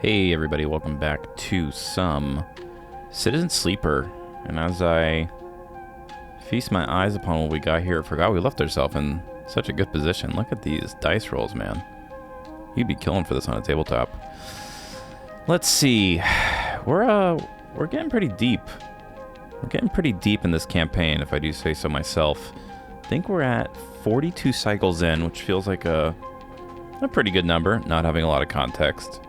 Hey everybody, welcome back to some Citizen Sleeper. And as I feast my eyes upon what we got here, I forgot we left ourselves in such a good position. Look at these dice rolls, man. You'd be killing for this on a tabletop. Let's see. We're getting pretty deep. We're getting pretty deep in this campaign, if I do say so myself. I think we're at 42 cycles in, which feels like a pretty good number, not having a lot of context.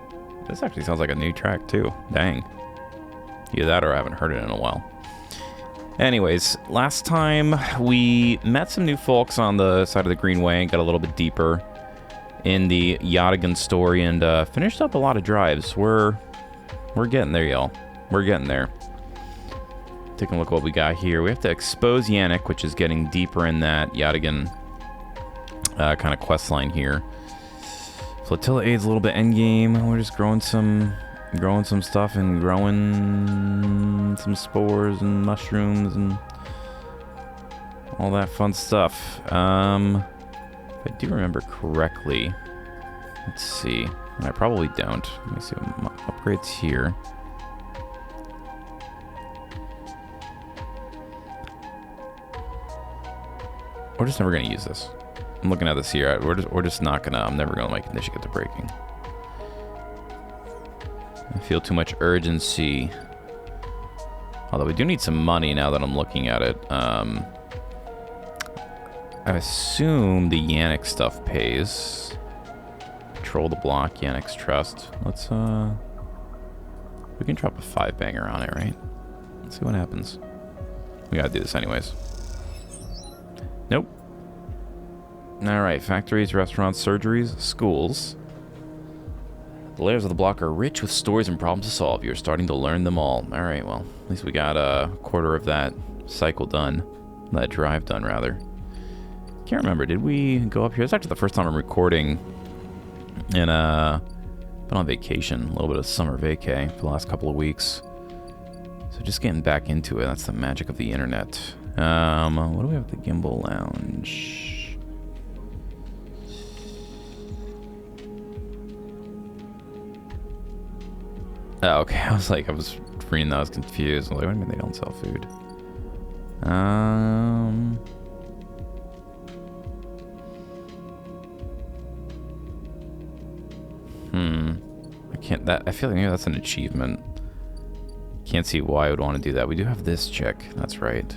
This actually sounds like a new track, too. Dang. Either that or I haven't heard it in a while. Anyways, last time we met some new folks on the side of the Greenway, got a little bit deeper in the Yatagan story, and finished up a lot of drives. We're getting there, y'all. We're getting there. Taking a look at what we got here. We have to expose Yannick, which is getting deeper in that Yatagan kind of quest line here. Flotilla aids a little bit endgame. We're just growing some stuff and growing some spores and mushrooms and all that fun stuff. If I do remember correctly, let's see. I probably don't. Let me see what my upgrades here. We're just never gonna use this. I'm looking at this here. We're just not gonna. I'm never gonna make initiative to breaking. I feel too much urgency. Although we do need some money now that I'm looking at it. I assume the Yannick stuff pays. Control the block, Yannick's trust. Let's we can drop a 5-banger on it, right? Let's see what happens. We gotta do this anyways. Nope. Alright, factories, restaurants, surgeries, schools. The layers of the block are rich with stories and problems to solve. You're starting to learn them all. Alright, well, at least we got a quarter of that cycle done. That drive done, rather. Can't remember, did we go up here? It's actually the first time I'm recording. And, been on vacation. A little bit of summer vacay for the last couple of weeks. So just getting back into it. That's the magic of the internet. What do we have at the Gimbal Lounge? Oh, okay. I was reading that, I was confused. I was like, wait a minute, they don't sell food. I feel like maybe that's an achievement. Can't see why I would want to do that. We do have this chick. That's right.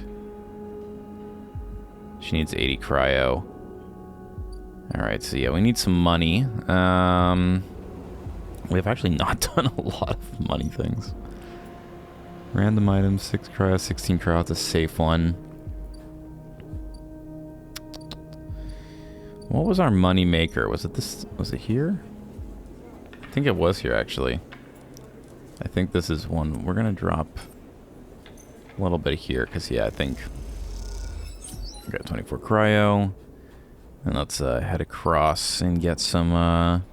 She needs 80 cryo. Alright, so yeah, we need some money. We've actually not done a lot of money things. Random items, 6 cryo, 16 cryo. It's a safe one. What was our money maker? Was it this? Was it here? I think it was here, actually. I think this is one. We're going to drop a little bit here, because, yeah, I think we got 24 cryo. And let's head across and get some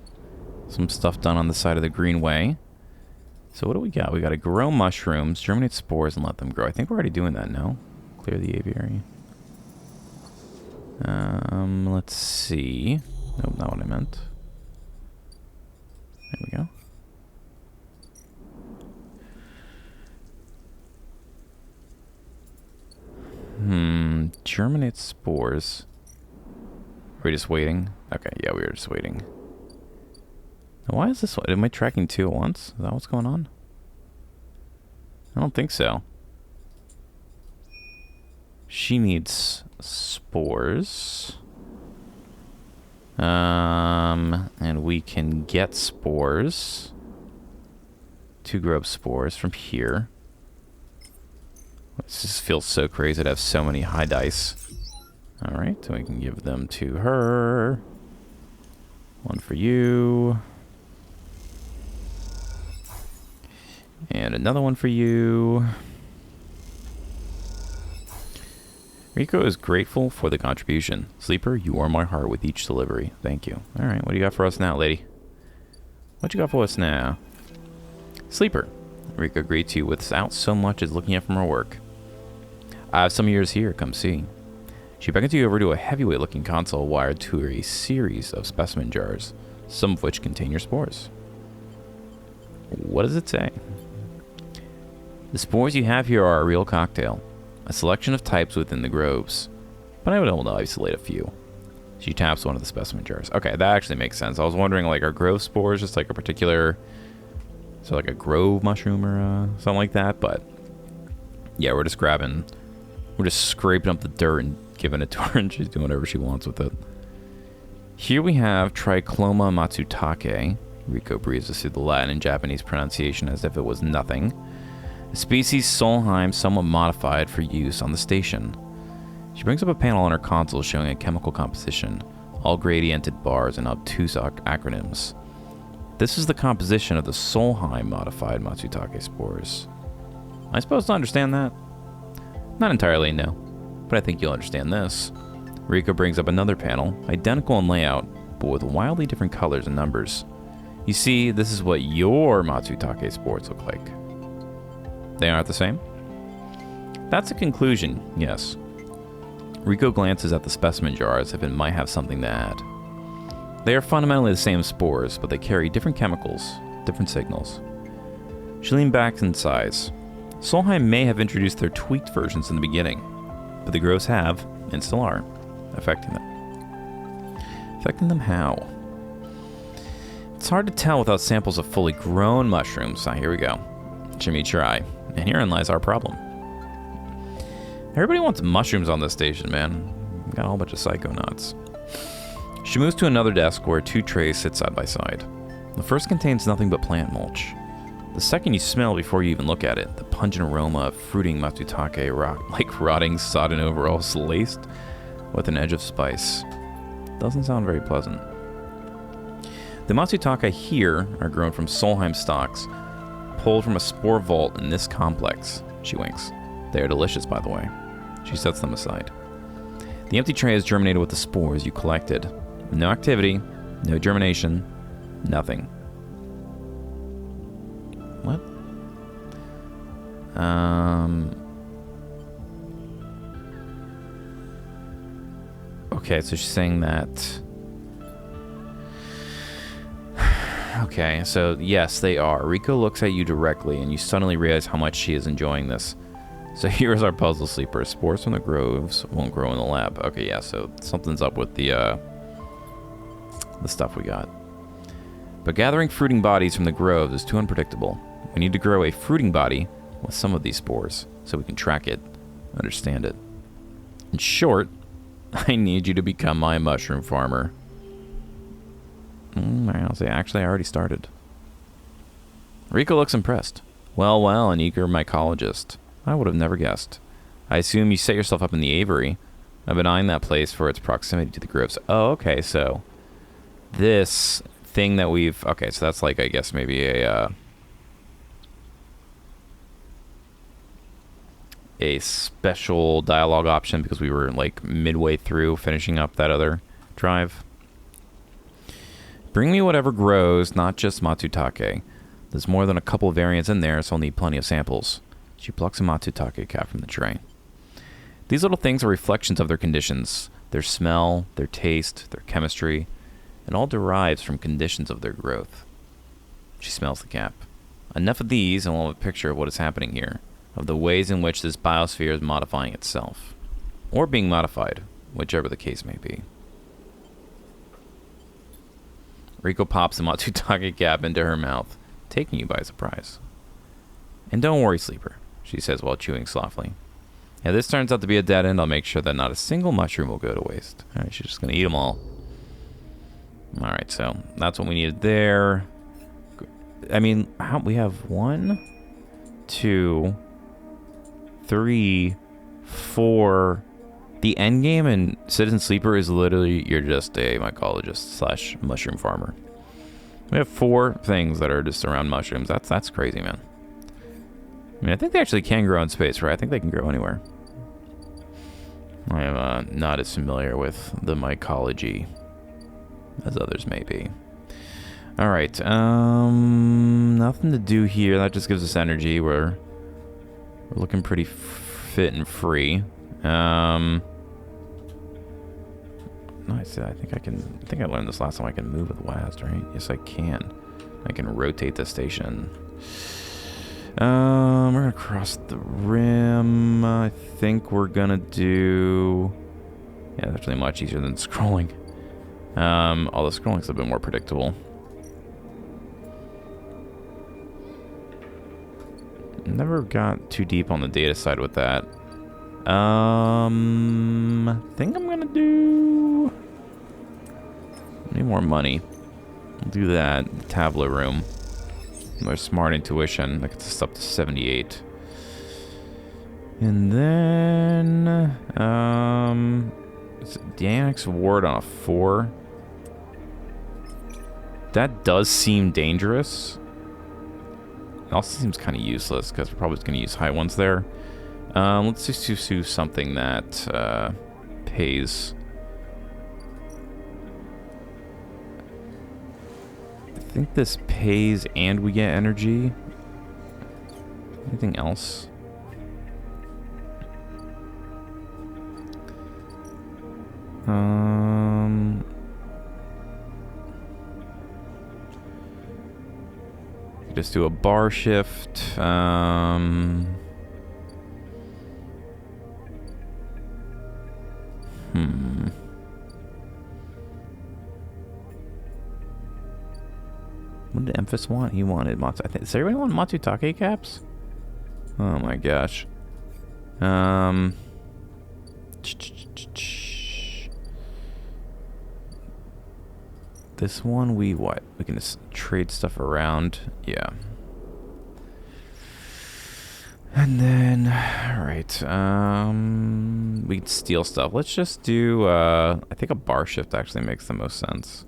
stuff done on the side of the Greenway. So what do we got? We got to grow mushrooms, germinate spores, and let them grow. I think we're already doing that now. Clear the aviary. Let's see. Nope, not what I meant. There we go. Germinate spores. Are we just waiting? Okay, yeah, we were just waiting. Now, why is this one? Am I tracking 2 at once? Is that what's going on? I don't think so. She needs spores. And we can get spores. 2 grub spores from here. This just feels so crazy to have so many high dice. Alright, so we can give them to her. 1 for you. And another one for you. Rico is grateful for the contribution. Sleeper, you warm my heart with each delivery. Thank you. Alright, what do you got for us now, lady? What you got for us now? Sleeper. Rico agreed to without so much as looking up from her work. I have some of yours here. Come see. She beckons you over to a heavyweight-looking console wired to a series of specimen jars, some of which contain your spores. What does it say? The spores you have here are a real cocktail. A selection of types within the groves. But I would able to isolate a few. She taps one of the specimen jars. Okay, that actually makes sense. I was wondering, like, are grove spores just like a particular... So like a grove mushroom or something like that? But yeah, we're just grabbing... We're just scraping up the dirt and giving it to her, and she's doing whatever she wants with it. Here we have Trichloma matsutake. Rico breezes through the Latin and Japanese pronunciation as if it was nothing. A species Solheim somewhat modified for use on the station. She brings up a panel on her console showing a chemical composition, all gradiented bars and obtuse acronyms. This is the composition of the Solheim modified matsutake spores. Am I supposed to understand that? Not entirely, no. But I think you'll understand this. Rico brings up another panel, identical in layout, but with wildly different colors and numbers. You see, this is what your matsutake spores look like. They aren't the same? That's a conclusion, yes. Rico glances at the specimen jar as if it might have something to add. They are fundamentally the same spores, but they carry different chemicals, different signals. She leaned back and sighs. Solheim may have introduced their tweaked versions in the beginning, but the groves have, and still are, affecting them. Affecting them how? It's hard to tell without samples of fully grown mushrooms. Ah, here we go. She meets your eye, and herein lies our problem. Everybody wants mushrooms on this station, man. We've got a whole bunch of psychonauts. She moves to another desk where two trays sit side by side. The first contains nothing but plant mulch. The second you smell before you even look at it, the pungent aroma of fruiting matsutake like rotting sodden overalls laced with an edge of spice. Doesn't sound very pleasant. The matsutake here are grown from Solheim stalks, pulled from a spore vault in this complex. She winks. They are delicious, by the way. She sets them aside. The empty tray is germinated with the spores you collected. No activity, no germination, nothing. What? Okay, so she's saying that... Okay, so yes, they are. Rico looks at you directly, and you suddenly realize how much she is enjoying this. So here's our puzzle sleeper. Spores from the groves won't grow in the lab. Okay, yeah, so something's up with the stuff we got. But gathering fruiting bodies from the groves is too unpredictable. We need to grow a fruiting body with some of these spores so we can track it, understand it. In short, I need you to become my mushroom farmer. I'll say, actually, I already started. Rico looks impressed. Well, an eager mycologist. I would have never guessed. I assume you set yourself up in the aviary. I've been eyeing that place for its proximity to the groves. Oh, okay, so this thing that we've... Okay, so that's like, I guess, maybe a special dialogue option because we were, like, midway through finishing up that other drive. Bring me whatever grows, not just matsutake. There's more than a couple variants in there, so I'll need plenty of samples. She plucks a matsutake cap from the tray. These little things are reflections of their conditions, their smell, their taste, their chemistry, and all derives from conditions of their growth. She smells the cap. Enough of these, and we'll have a picture of what is happening here, of the ways in which this biosphere is modifying itself, or being modified, whichever the case may be. Rico pops the matsutake cap into her mouth, taking you by surprise. And don't worry, sleeper, she says while chewing softly. If this turns out to be a dead end, I'll make sure that not a single mushroom will go to waste. Alright, she's just going to eat them all. Alright, so that's what we needed there. I mean, we have 1, 2, 3, 4. The end game in Citizen Sleeper is literally you're just a mycologist / mushroom farmer. We have 4 things that are just around mushrooms. That's crazy, man. I mean, I think they actually can grow in space, right? I think they can grow anywhere. I am not as familiar with the mycology as others may be. Alright, nothing to do here. That just gives us energy. We're looking pretty fit and free. Nice. I think I learned this last time. I can move with WASD, right? Yes, I can. I can rotate the station. We're gonna cross the rim. I think we're gonna do... Yeah, that's actually much easier than scrolling. Although scrolling's a bit more predictable. Never got too deep on the data side with that. I think I'm gonna do... Need more money. I'll do that. The tableau room. There's smart intuition. That gets us up to 78. And then... It's Dianix Ward on a 4. That does seem dangerous. It also seems kind of useless, because we're probably just going to use high ones there. Let's just do something that pays. I think this pays and we get energy. Anything else? Just do a bar shift. What did Emphis want? He wanted Matsu. Does everyone want Matsutake caps? Oh my gosh. This one, we can just trade stuff around. Yeah. And then, alright, we can steal stuff. Let's just do, I think a bar shift actually makes the most sense.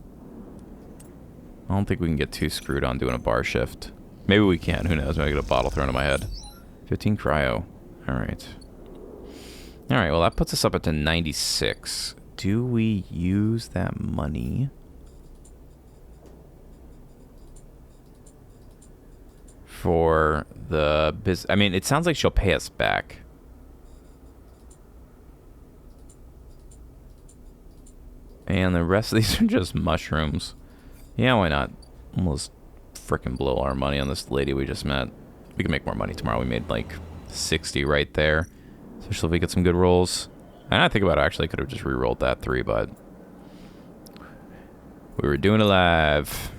I don't think we can get too screwed on doing a bar shift. Maybe we can, who knows, maybe I get a bottle thrown in my head. 15 cryo, alright. Alright, well that puts us up to 96. Do we use that money for the business? I mean, it sounds like she'll pay us back. And the rest of these are just mushrooms. Yeah, why not? Almost frickin' blow our money on this lady we just met. We can make more money tomorrow. We made like 60 right there. Especially if we get some good rolls. And I think about it, actually, I could have just re-rolled that 3, but we were doing it live.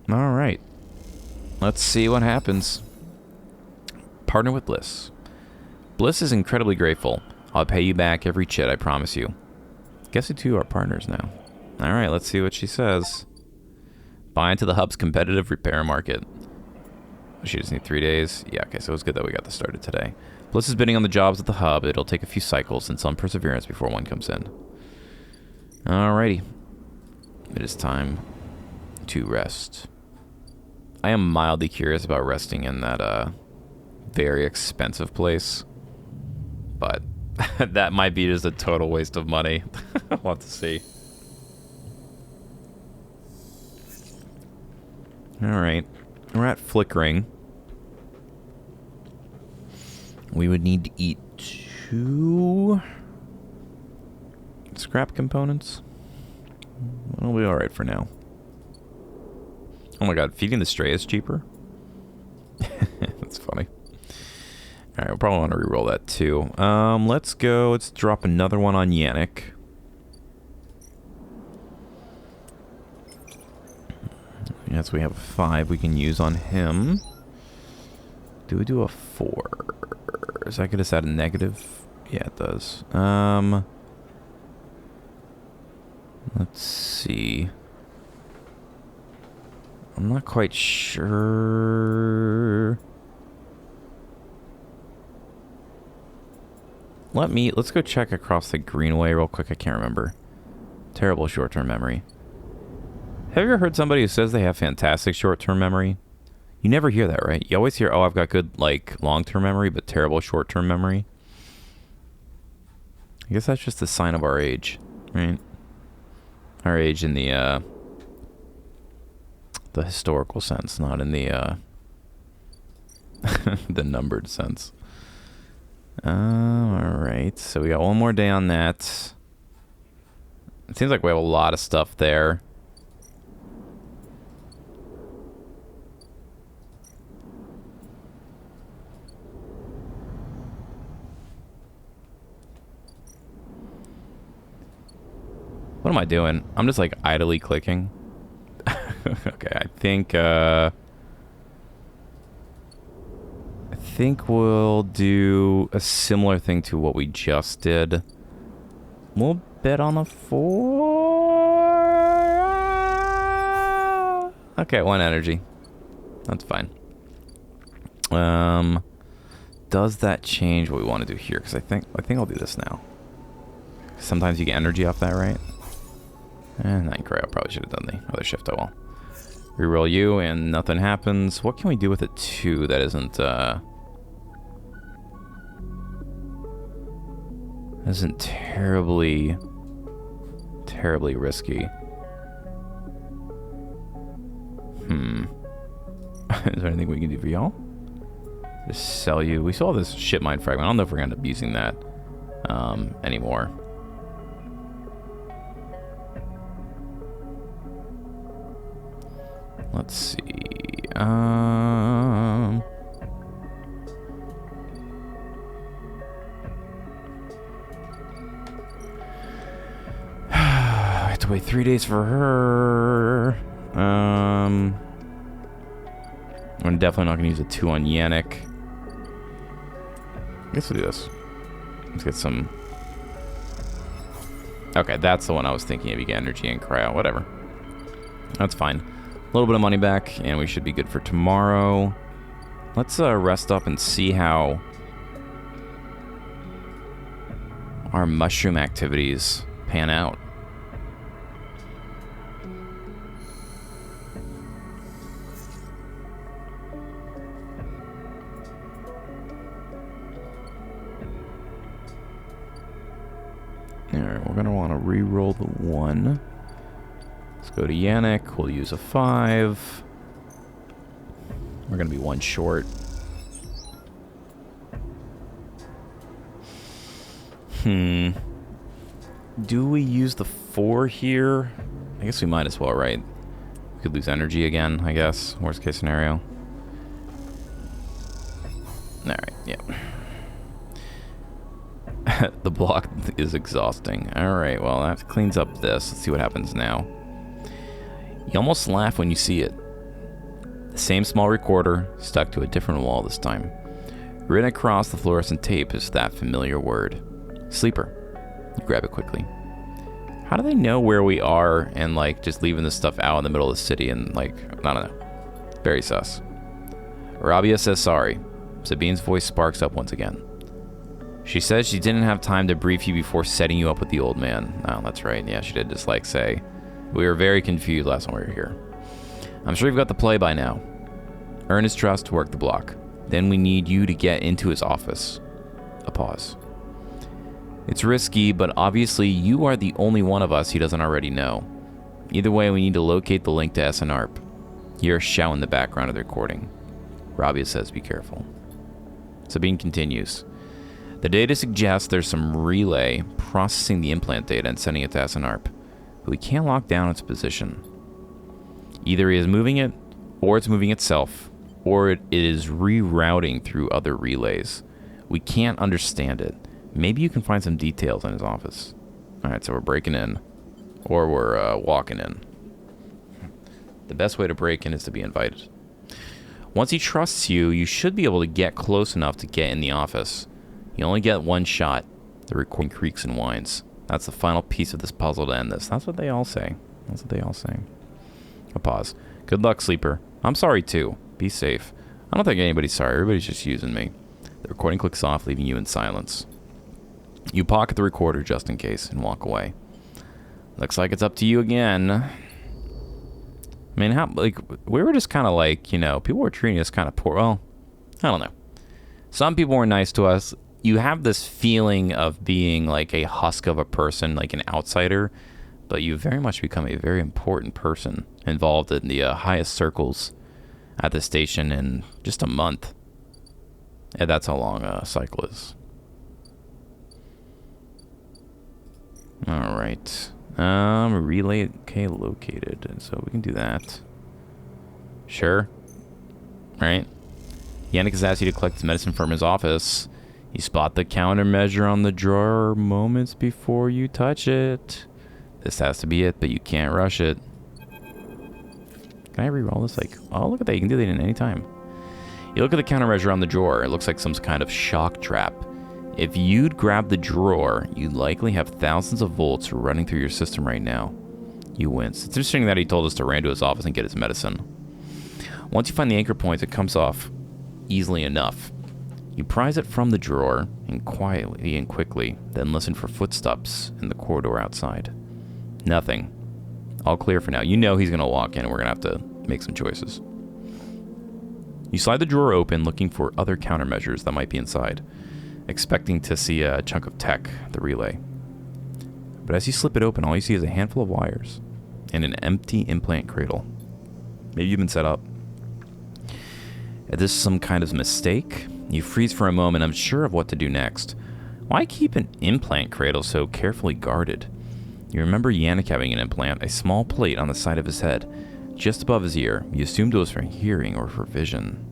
Alright. Let's see what happens. Partner with Bliss. Bliss is incredibly grateful. I'll pay you back every chit, I promise you. Guess you two are partners now. Alright, let's see what she says. Buy into the hub's competitive repair market. She just need 3 days. Yeah, okay, so it's good that we got this started today. Bliss is bidding on the jobs at the hub. It'll take a few cycles and some perseverance before one comes in. Alrighty. It is time to rest. I am mildly curious about resting in that very expensive place. But that might be just a total waste of money. We'll have to see. Alright. We're at flickering. We would need to eat 2 scrap components. We'll be alright for now. Oh my god, feeding the stray is cheaper? That's funny. Alright, we'll probably want to reroll that too. Let's go. Let's drop another one on Yannick. Yes, we have a 5 we can use on him. Do we do a 4? Is that going to add a negative? Yeah, it does. Let's see. I'm not quite sure. Let's go check across the greenway real quick. I can't remember. Terrible short-term memory. Have you ever heard somebody who says they have fantastic short-term memory? You never hear that, right? You always hear, oh, I've got good, like, long-term memory, but terrible short-term memory. I guess that's just a sign of our age, right? Our age in the historical sense, not in the the numbered sense. Alright, so we got one more day on that. It seems like we have a lot of stuff there. What am I doing? I'm just like idly clicking. Okay, I think we'll do a similar thing to what we just did. We'll bet on a 4. Okay, 1 energy. That's fine. Does that change what we want to do here? Because I think I'll do this now. Sometimes you get energy off that, right? And I probably should have done the other shift. Oh well. Reroll you and nothing happens. What can we do with it too that isn't terribly risky? Is there anything we can do for y'all? Just sell you. We saw this ship mine fragment. I don't know if we're gonna end up using that anymore. Let's see. I have to wait 3 days for her. I'm definitely not gonna use a 2 on Yannick. I guess we'll do this. Let's get some. Okay, that's the one I was thinking of. You get energy and cryo, whatever. That's fine. A little bit of money back, and we should be good for tomorrow. Let's rest up and see how our mushroom activities pan out. Alright, we're going to want to re-roll the 1. Let's go to Yannick. We'll use a 5. We're going to be 1 short. Do we use the 4 here? I guess we might as well, right? We could lose energy again, I guess. Worst case scenario. Alright, yeah. The block is exhausting. Alright, well, that cleans up this. Let's see what happens now. You almost laugh when you see it. The same small recorder, stuck to a different wall this time. Written across the fluorescent tape is that familiar word. Sleeper. You grab it quickly. How do they know where we are and, like, just leaving this stuff out in the middle of the city and, like, I don't know. Very sus. Rabia says sorry. Sabine's voice sparks up once again. She says she didn't have time to brief you before setting you up with the old man. Oh, that's right. Yeah, she did just, like, say, we were very confused last time we were here. I'm sure you've got the play by now. Earn his trust, work the block. Then we need you to get into his office. A pause. It's risky, but obviously you are the only one of us he doesn't already know. Either way, we need to locate the link to SNARP. Hear a shout in the background of the recording. Rabia says be careful. Sabine continues. The data suggests there's some relay processing the implant data and sending it to SNARP, but we can't lock down its position. Either he is moving it, or it's moving itself, or it is rerouting through other relays. We can't understand it. Maybe you can find some details in his office. Alright, so we're breaking in. Or we're walking in. The best way to break in is to be invited. Once he trusts you, you should be able to get close enough to get in the office. You only get one shot. The recording creaks and whines. That's the final piece of this puzzle to end this. That's what they all say. That's what they all say. A pause. Good luck, Sleeper. I'm sorry, too. Be safe. I don't think anybody's sorry. Everybody's just using me. The recording clicks off, leaving you in silence. You pocket the recorder just in case and walk away. Looks like it's up to you again. I mean, how, like, we were just kind of like, you know, people were treating us kind of poor. Well, I don't know. Some people were nice to us. You have this feeling of being like a husk of a person, like an outsider, but you very much become a very important person involved in the highest circles at the station in just a month. And that's how long a cycle is. All right. Relay, okay, located. So we can do that. Sure. All right. Yannick has asked you to collect his medicine from his office. You spot the countermeasure on the drawer moments before you touch it. This has to be it, but you can't rush it. Can I re-roll this? Like, oh, look at that. You can do that in any time. You look at the countermeasure on the drawer. It looks like some kind of shock trap. If you'd grab the drawer, you'd likely have thousands of volts running through your system right now. You wince. It's interesting that he told us to run to his office and get his medicine. Once you find the anchor point, it comes off easily enough. You prise it from the drawer and quietly and quickly, then listen for footsteps in the corridor outside. Nothing. All clear for now. You know he's going to walk in and we're going to have to make some choices. You slide the drawer open, looking for other countermeasures that might be inside, expecting to see a chunk of tech, the relay. But as you slip it open, all you see is a handful of wires and an empty implant cradle. Maybe you've been set up. Is this some kind of mistake? You freeze for a moment, unsure of what to do next. Why keep an implant cradle so carefully guarded? You remember Yannick having an implant, a small plate on the side of his head, just above his ear. You assumed it was for hearing or for vision.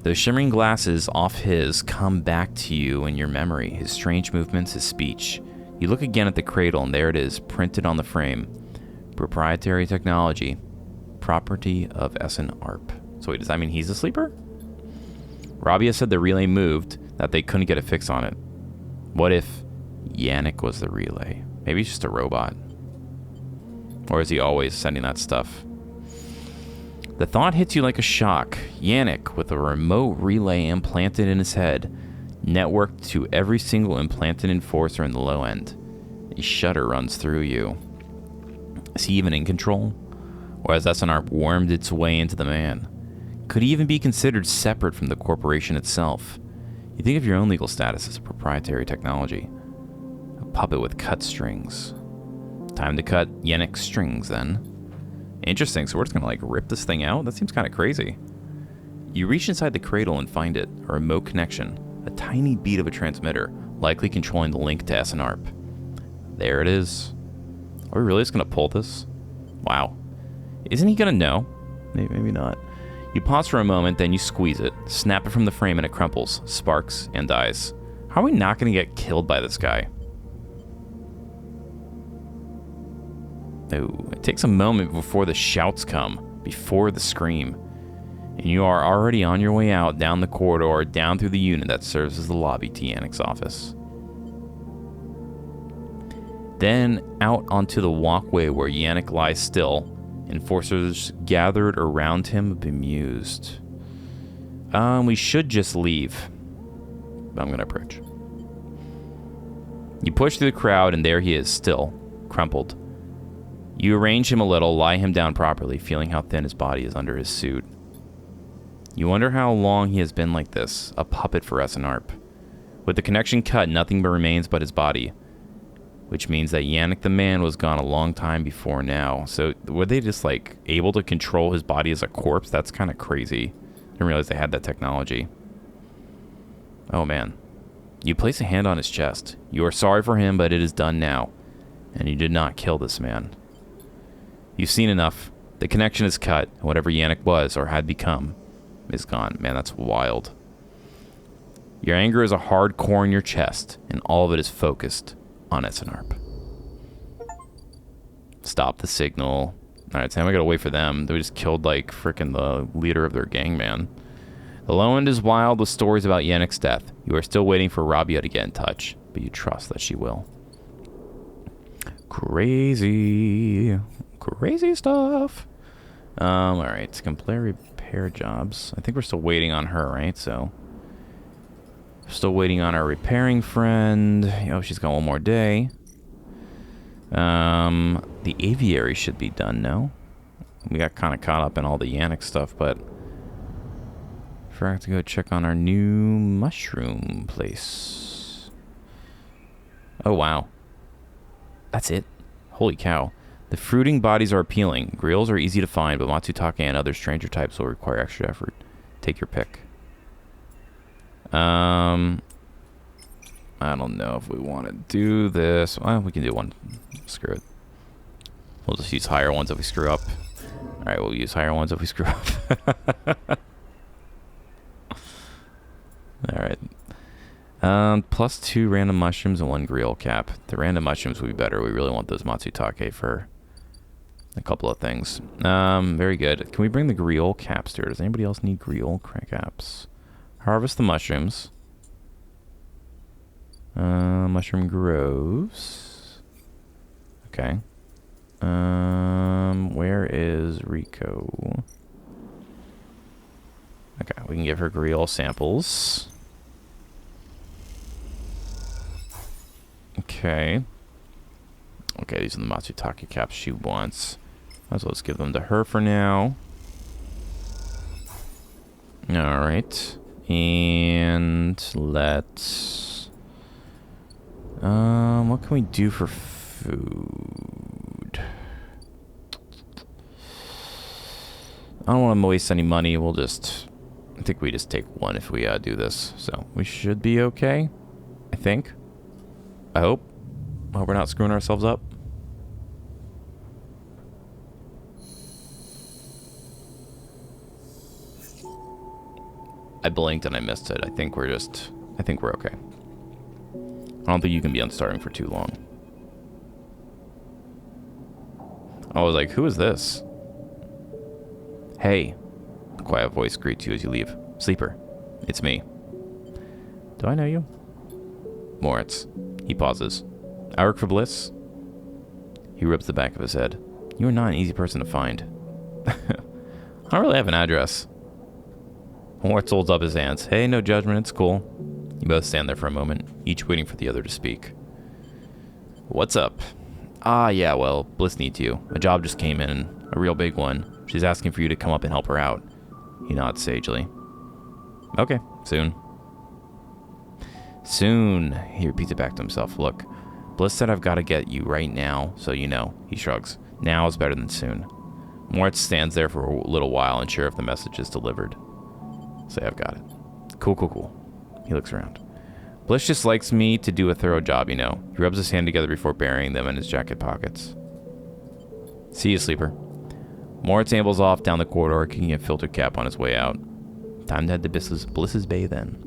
Those shimmering glasses off his come back to you in your memory, his strange movements, his speech. You look again at the cradle, and there it is, printed on the frame. Proprietary technology. Property of SN-ARP. So wait, does that mean he's a sleeper? Rabia said the relay moved, that they couldn't get a fix on it. What if Yannick was the relay? Maybe he's just a robot. Or is he always sending that stuff? The thought hits you like a shock. Yannick, with a remote relay implanted in his head, networked to every single implanted enforcer in the low end. A shudder runs through you. Is he even in control? Or has SN-ARP wormed its way into the man? Could he even be considered separate from the corporation itself? You think of your own legal status as a proprietary technology. A puppet with cut strings. Time to cut Yannick's strings, then. Interesting, so we're just gonna, like, rip this thing out? That seems kind of crazy. You reach inside the cradle and find it, a remote connection. A tiny bead of a transmitter, likely controlling the link to SN-ARP. There it is. Are we really just gonna pull this? Wow. Isn't he gonna know? Maybe not. You pause for a moment, then you squeeze it, snap it from the frame, and it crumples, sparks, and dies. How are we not gonna get killed by this guy? Oh, it takes a moment before the shouts come, before the scream. And you are already on your way out, down the corridor, down through the unit that serves as the lobby to Yannick's office. Then out onto the walkway where Yannick lies still. Enforcers gathered around him, bemused. We should just leave. I'm gonna approach. You push through the crowd, and there he is, still, crumpled. You arrange him a little, lie him down properly, feeling how thin his body is under his suit. You wonder how long he has been like this, a puppet for SN-ARP. With the connection cut, nothing remains but his body. Which means that Yannick the man was gone a long time before now. So were they just, like, able to control his body as a corpse? That's kind of crazy. I didn't realize they had that technology. Oh, man. You place a hand on his chest. You are sorry for him, but it is done now. And you did not kill this man. You've seen enough. The connection is cut. And whatever Yannick was or had become is gone. Man, that's wild. Your anger is a hard core in your chest, and all of it is focused on SN-ARP. Stop the signal. Alright, Sam, I gotta wait for them. They just killed, like, frickin' the leader of their gang, man. The low end is wild with stories about Yannick's death. You are still waiting for Rabia to get in touch, but you trust that she will. Crazy. Crazy stuff. Alright, complete repair jobs. I think we're still waiting on her, right? So, still waiting on our repairing friend. Oh, she's got one more day. The aviary should be done now. We got kind of caught up in all the Yannick stuff, but I forgot to go check on our new mushroom place. Oh, wow. That's it? Holy cow. The fruiting bodies are appealing. Grills are easy to find, but Matsutake and other stranger types will require extra effort. Take your pick. I don't know if we want to do this. Well, we can do one. Screw it. We'll just use higher ones if we screw up. Alright, we'll use higher ones if we screw up. Alright. Plus 2 random mushrooms and 1 grill cap. The random mushrooms would be better. We really want those matsutake for a couple of things. Very good. Can we bring the grill caps here? Does anybody else need grill caps? Harvest the mushrooms. Mushroom groves. Okay. Where is Rico? Okay, we can give her grill samples. Okay. Okay, these are the matsutake caps she wants. Might as well just give them to her for now. Alright. And let's... what can we do for food? I don't want to waste any money. We'll just... I think we just take 1 if we do this. So, we should be okay. I think. I hope. I hope we're not screwing ourselves up. I blinked and I missed it. I think we're okay. I don't think you can be unstarving for too long. I was like, who is this? Hey. A quiet voice greets you as you leave. Sleeper. It's me. Do I know you? Moritz. He pauses. I work for Bliss? He rubs the back of his head. You are not an easy person to find. I don't really have an address. Moritz holds up his hands. Hey, no judgment, it's cool. You both stand there for a moment, each waiting for the other to speak. What's up? Ah, yeah, well, Bliss needs you. A job just came in, a real big one. She's asking for you to come up and help her out. He nods sagely. Okay, soon. Soon, he repeats it back to himself. Look, Bliss said I've got to get you right now, so you know. He shrugs. Now is better than soon. Moritz stands there for a little while, unsure if the message is delivered. Say, I've got it. Cool. He looks around. Bliss just likes me to do a thorough job, you know. He rubs his hand together before burying them in his jacket pockets. See you, Sleeper. Moritz ambles off down the corridor, kicking a filter cap on his way out. Time to head to Bliss's Bay then.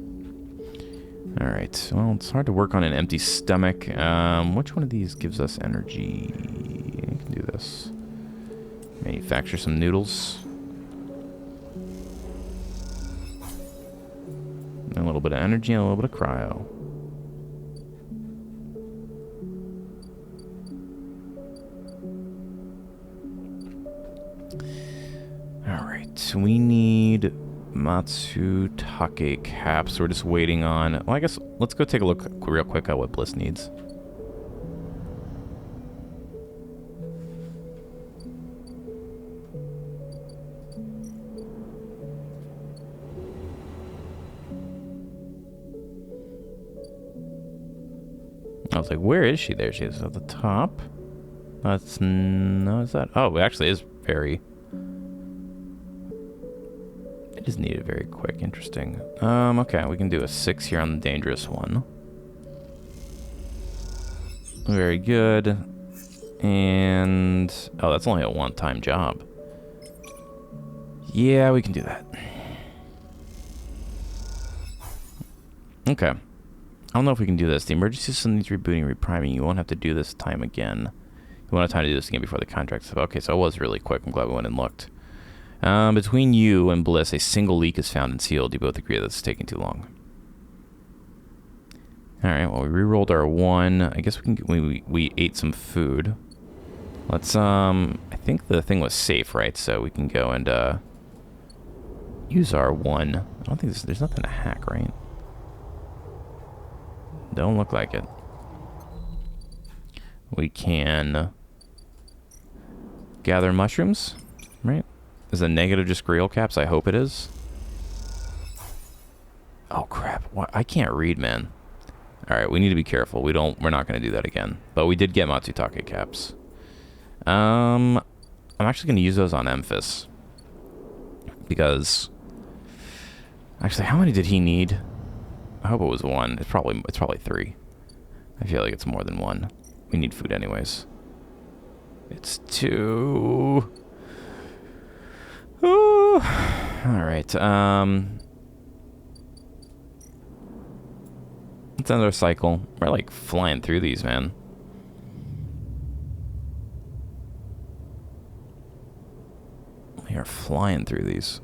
Alright, well, it's hard to work on an empty stomach. Which one of these gives us energy? I can do this. Manufacture some noodles. A little bit of energy and a little bit of cryo. Alright, we need matsutake caps. We're just waiting on... Well, I guess let's go take a look real quick at what Bliss needs. I was like, where is she? There she is at the top. That's... No, is that... Oh, it actually is very... It is needed very quick. Interesting. Okay, we can do a 6 here on the dangerous one. Very good. And... Oh, that's only a one-time job. Yeah, we can do that. Okay. I don't know if we can do this. The emergency system needs rebooting and repriming. You won't have to do this time again. You won't have time to do this again before the contract's up. Okay, so it was really quick. I'm glad we went and looked. Between you and Bliss, a single leak is found and sealed. You both agree that it's taking too long. Alright, well, we re-rolled our 1. I guess we ate some food. Let's, I think the thing was safe, right? So we can go and, use our 1. I don't think there's nothing to hack, right? Don't look like it. We can gather mushrooms, right? Is the negative just grill caps? I hope it is. Oh crap! What? I can't read, man. All right, we need to be careful. We're not going to do that again. But we did get matsutake caps. I'm actually going to use those on Emphis because actually, how many did he need? I hope it was 1. It's probably 3. I feel like it's more than 1. We need food anyways. It's 2. Ooh. All right. Let's end our cycle. We're like flying through these, man. We are flying through these.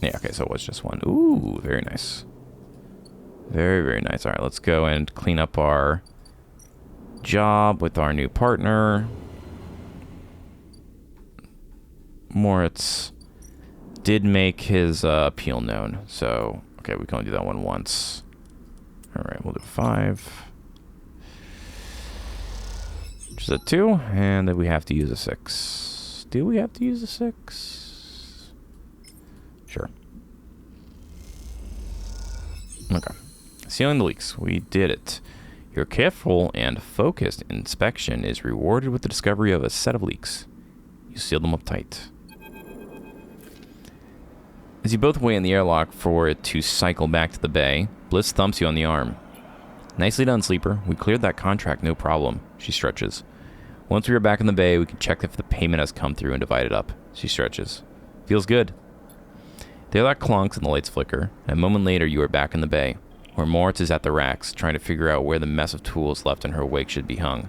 Yeah, okay, so it was just one. Ooh, very nice. Very, very nice. All right, let's go and clean up our job with our new partner. Moritz did make his appeal known, so okay, we can only do that one once. All right, we'll do 5. Which is a 2, and then we have to use a 6. Do we have to use a 6? Sure. Okay. Sealing the leaks. We did it. Your careful and focused inspection is rewarded with the discovery of a set of leaks. You seal them up tight. As you both wait in the airlock for it to cycle back to the bay, Bliss thumps you on the arm. Nicely done, Sleeper. We cleared that contract, no problem. She stretches. Once we are back in the bay, we can check if the payment has come through and divide it up. She stretches. Feels good. The airlock clunks and the lights flicker. And a moment later, you are back in the bay, where Moritz is at the racks, trying to figure out where the mess of tools left in her wake should be hung.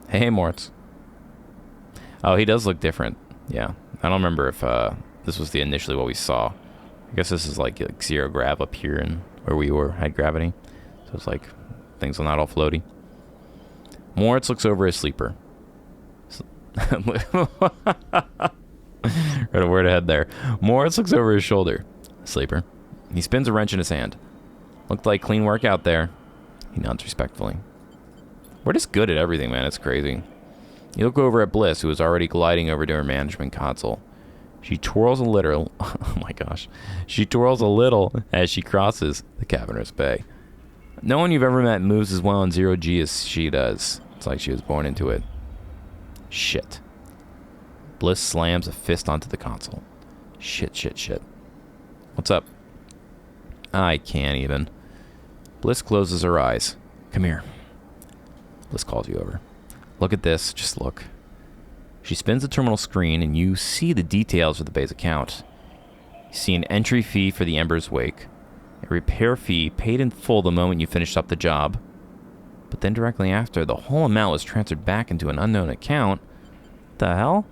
Hey, Moritz. Oh, he does look different. Yeah. I don't remember if this was initially what we saw. I guess this is like zero grav up here and where we had gravity. So it's like things are not all floaty. Moritz looks over his Sleeper. Right a word ahead there. Moritz looks over his shoulder. Sleeper. He spins a wrench in his hand. Looked like clean work out there. He nods respectfully. We're just good at everything, man. It's crazy. You look over at Bliss, who is already gliding over to her management console. She twirls a little. Oh my gosh. She twirls a little as she crosses the cavernous bay. No one you've ever met moves as well on 0G as she does. It's like she was born into it. Shit. Bliss slams a fist onto the console. Shit, shit, shit. What's up? I can't even. Bliss closes her eyes. Come here. Bliss calls you over. Look at this. Just look. She spins the terminal screen, and you see the details of the bay's account. You see an entry fee for the Ember's Wake, a repair fee paid in full the moment you finished up the job, but then directly after, the whole amount was transferred back into an unknown account. What the hell?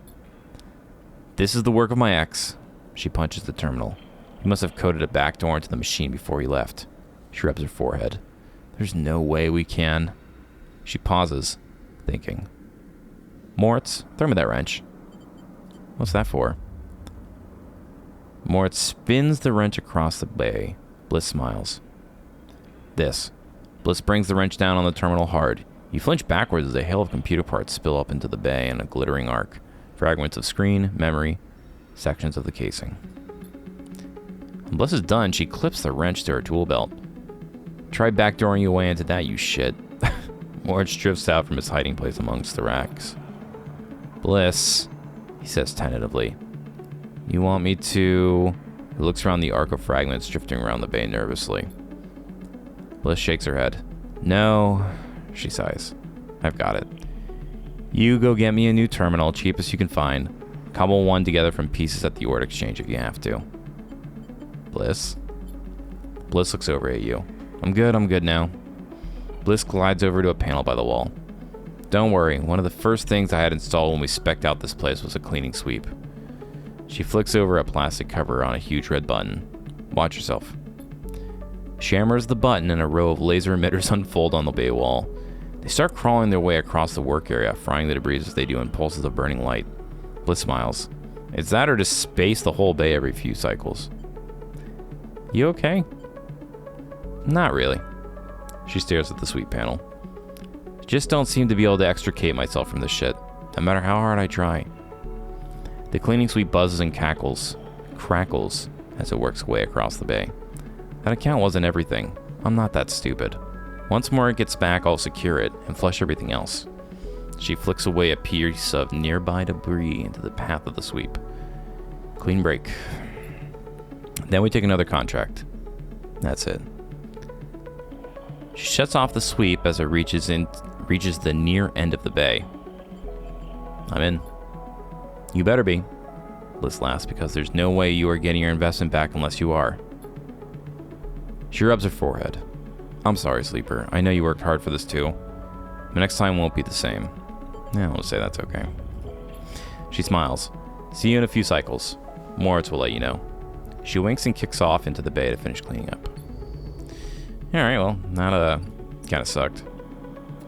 This is the work of my ex. She punches the terminal. He must have coded a backdoor into the machine before he left. She rubs her forehead. There's no way we can. She pauses, thinking. Moritz, throw me that wrench. What's that for? Moritz spins the wrench across the bay. Bliss smiles. This. Bliss brings the wrench down on the terminal hard. You flinch backwards as a hail of computer parts spill up into the bay in a glittering arc. Fragments of screen, memory, sections of the casing. When Bliss is done, she clips the wrench to her tool belt. Try backdooring your way into that, you shit. Moritz drifts out from his hiding place amongst the racks. Bliss, he says tentatively. You want me to... He looks around the arc of fragments drifting around the bay nervously. Bliss shakes her head. No, she sighs. I've got it. You go get me a new terminal, cheapest you can find. Cobble one together from pieces at the ore exchange if you have to. Bliss? Bliss looks over at you. I'm good now. Bliss glides over to a panel by the wall. Don't worry, one of the first things I had installed when we spec'd out this place was a cleaning sweep. She flicks over a plastic cover on a huge red button. Watch yourself. She hammers the button and a row of laser emitters unfold on the bay wall. They start crawling their way across the work area, frying the debris as they do in pulses of burning light. Bliss smiles. It's that or just space the whole bay every few cycles. You okay? Not really. She stares at the sweep panel. Just don't seem to be able to extricate myself from this shit, no matter how hard I try. The cleaning sweep buzzes and crackles, as it works its way across the bay. That account wasn't everything. I'm not that stupid. Once more it gets back, I'll secure it and flush everything else. She flicks away a piece of nearby debris into the path of the sweep. Clean break. Then we take another contract. That's it. She shuts off the sweep as it reaches the near end of the bay. I'm in. You better be. Bliss laughs because there's no way you are getting your investment back unless you are. She rubs her forehead. I'm sorry, Sleeper. I know you worked hard for this too. The next time won't be the same. Yeah, we'll say that's okay. She smiles. See you in a few cycles. Moritz will let you know. She winks and kicks off into the bay to finish cleaning up. Alright, well, that kind of sucked.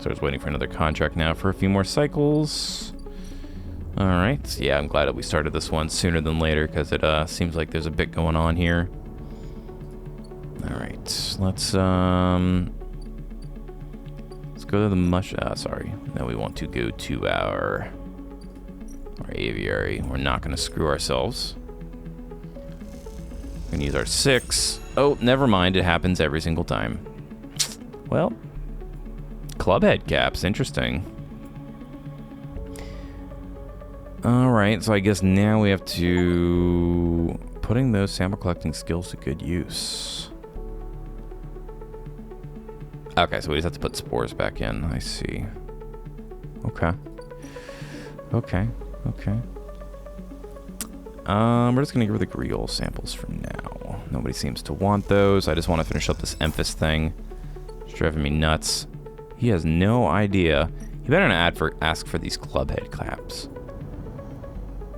So I was waiting for another contract now for a few more cycles. Alright, yeah, I'm glad that we started this one sooner than later, because it seems like there's a bit going on here. Alright, let's go to the sorry. No, we want to go to our aviary. We're not going to screw ourselves. We're going to use our 6. Oh, never mind. It happens every single time. Well, club head caps. Interesting. Alright, so I guess now we have to... putting those sample collecting skills to good use. Okay, so we just have to put spores back in. I see. Okay. Okay. Okay. We're just gonna get rid of the Griol samples for now. Nobody seems to want those. I just want to finish up this Emphis thing. It's driving me nuts. He has no idea. He better not ask for these clubhead caps.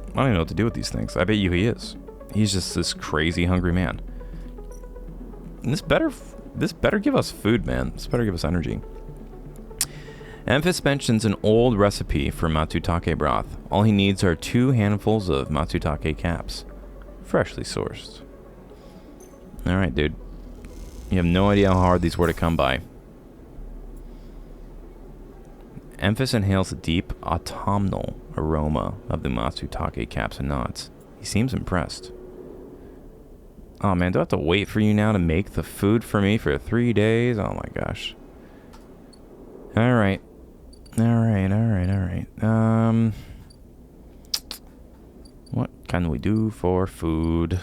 I don't even know what to do with these things. I bet you he is. He's just this crazy hungry man. And this better give us food, man. This better give us energy. Emphis mentions an old recipe for matsutake broth. All he needs are 2 handfuls of matsutake caps. Freshly sourced. Alright, dude. You have no idea how hard these were to come by. Emphis inhales the deep, autumnal aroma of the matsutake caps and nods. He seems impressed. Oh man, do I have to wait for you now to make the food for me for 3 days? Oh my gosh. Alright. Alright. What can we do for food?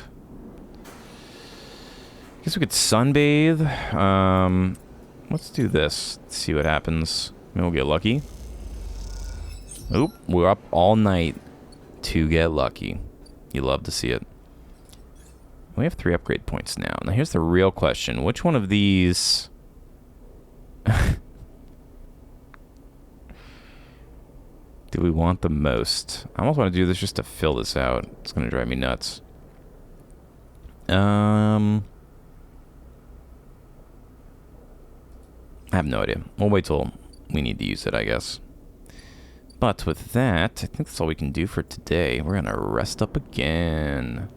Guess we could sunbathe. Let's do this. Let's see what happens. Maybe we'll get lucky. Oop, we're up all night to get lucky. You love to see it. We have 3 upgrade points now. Now here's the real question. Which one of these... do we want the most? I almost want to do this just to fill this out. It's going to drive me nuts. I have no idea. We'll wait till we need to use it, I guess. But with that, I think that's all we can do for today. We're going to rest up again.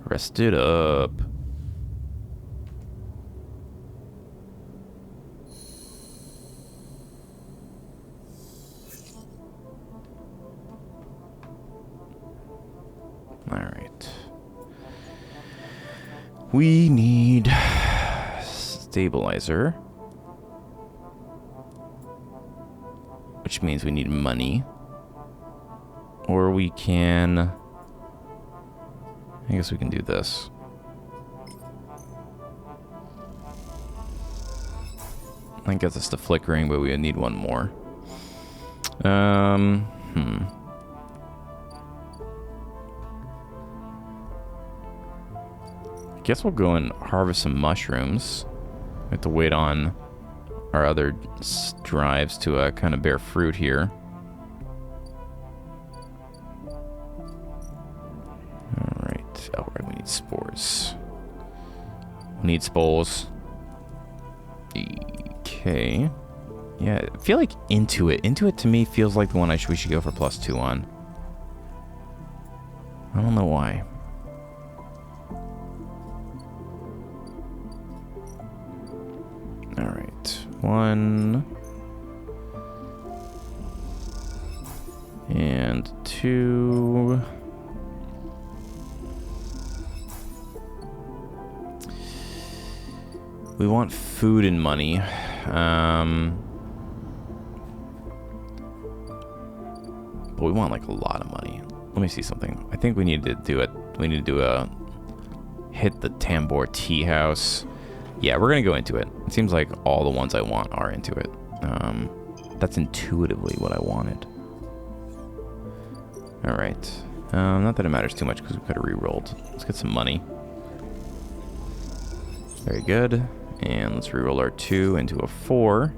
Rest it up. Alright. We need stabilizer. Which means we need money. Or we can... I guess we can do this. That gets us to flickering, but we need one more. I guess we'll go and harvest some mushrooms. We have to wait on our other drives to kind of bear fruit here. Alright. Oh, right, we need spores. We need spores. Okay. Yeah, I feel like Intuit. Intuit to me feels like the one we should go for +2 on. I don't know why. Alright. 1. And 2. We want food and money. But we want like a lot of money. Let me see something. I think we need to do it. We need to do a hit the Tambor tea house. Yeah, we're gonna go into it. It seems like all the ones I want are into it. That's intuitively what I wanted. All right. Not that it matters too much because we could have re-rolled. Let's get some money. Very good. And let's reroll our 2 into a 4,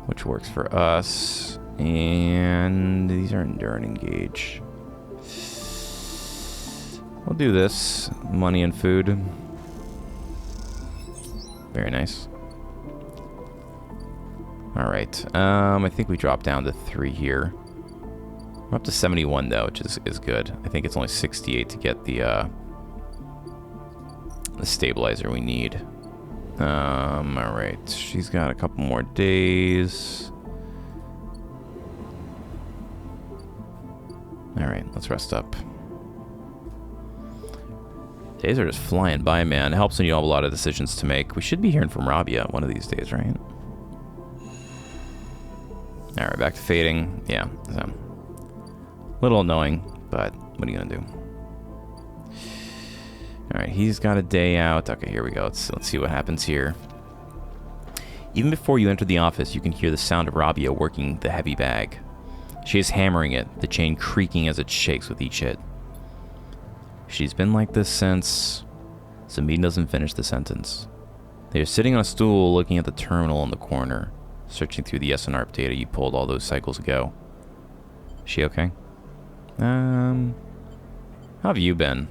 which works for us. And these are Endure and Engage. We'll do this. Money and food. Very nice. Alright. I think we dropped down to 3 here. We're up to 71 though, which is good. I think it's only 68 to get the stabilizer we need. Alright. She's got a couple more days. Alright, let's rest up. Days are just flying by, man. It helps when you have a lot of decisions to make. We should be hearing from Rabia one of these days, right? Alright, back to fading. Yeah, so. Little annoying, but what are you gonna do? Alright, he's got a day out. Okay, here we go. Let's see what happens here. Even before you enter the office, you can hear the sound of Rabia working the heavy bag. She is hammering it, the chain creaking as it shakes with each hit. She's been like this since... Sabine doesn't finish the sentence. They are sitting on a stool looking at the terminal in the corner, searching through the SNRP data you pulled all those cycles ago. She okay? How have you been?